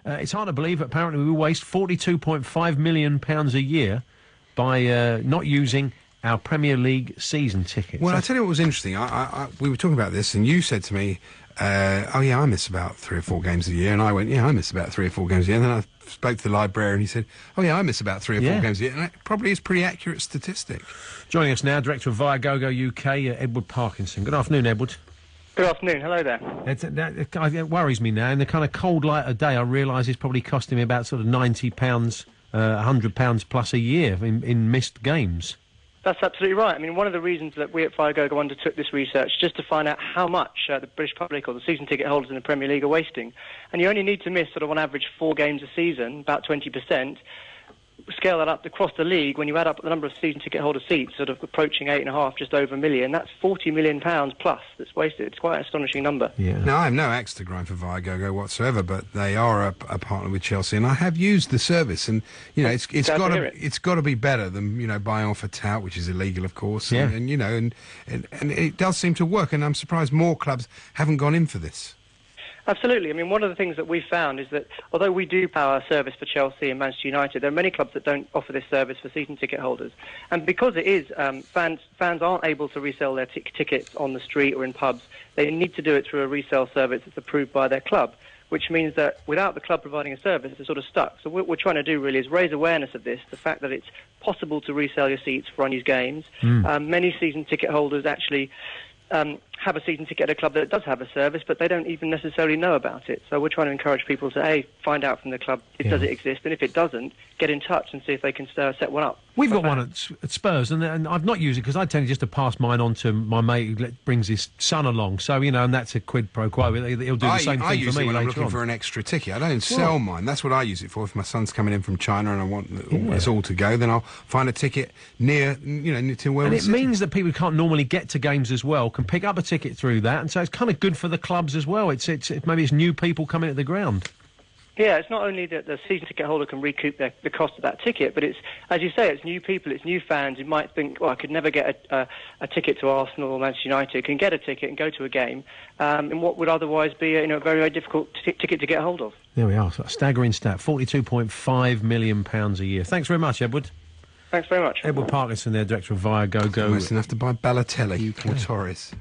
It's hard to believe, but apparently we waste £42.5 million a year by not using our Premier League season tickets. Well, I tell you what was interesting. We were talking about this, and you said to me, oh, yeah, I miss about 3 or 4 games a year. And I went, yeah, I miss about 3 or 4 games a year. And then I spoke to the librarian, and he said, oh, yeah, I miss about 3 or 4 games a year. And it probably is a pretty accurate statistic. Joining us now, Director of Viagogo UK, Edward Parkinson. Good afternoon, Edward. Good afternoon. Hello there. It worries me now. In the kind of cold light of day, I realise it's probably costing me about sort of £90, £100 plus a year in missed games. That's absolutely right. I mean, one of the reasons that we at Viagogo undertook this research just to find out how much the British public or the season ticket holders in the Premier League are wasting. And you only need to miss sort of on average 4 games a season, about 20%. Scale that up across the league, when you add up the number of season ticket holder seats, sort of approaching 8.5, just over a million, that's £40 million plus that's wasted. It's quite an astonishing number. Yeah. Now, I have no axe to grind for Viagogo whatsoever, but they are a partner with Chelsea, and I have used the service, and it's got to be better than buying off a tout, which is illegal, of course. Yeah. And it does seem to work, and I'm surprised more clubs haven't gone in for this. Absolutely. I mean, one of the things that we found is that although we do power a service for Chelsea and Manchester United, there are many clubs that don't offer this service for season ticket holders. And because it is, fans aren't able to resell their tickets on the street or in pubs. They need to do it through a resale service that's approved by their club, which means that without the club providing a service, they're sort of stuck. So what we're trying to do really is raise awareness of this, the fact that it's possible to resell your seats for unused games. Many season ticket holders actually have a season ticket at a club that does have a service, but they don't even necessarily know about it. So we're trying to encourage people to, find out from the club, does it exist? And if it doesn't, get in touch and see if they can set one up. We've got one at Spurs, and I've not used it because I tend just to pass mine on to my mate who brings his son along. So, and that's a quid pro quo. He'll do the same thing for me later on. I use it when I'm looking for an extra ticket. I don't sell mine. That's what I use it for. If my son's coming in from China and I want us all to go, then I'll find a ticket near to where we're sitting. And it means that people who can't normally get to games as well can pick up a ticket through that, and so it's kind of good for the clubs as well. It's maybe it's new people coming to the ground. Yeah, it's not only that the season ticket holder can recoup the cost of that ticket, but it's, as you say, it's new people, it's new fans who might think, I could never get a ticket to Arsenal or Manchester United, can get a ticket and go to a game in what would otherwise be a very, very difficult ticket to get hold of. There we are, so a staggering stat, £42.5 million a year. Thanks very much, Edward. Thanks very much. Edward Parkinson there, Director of Viagogo. Almost enough to buy Balotelli or Torres.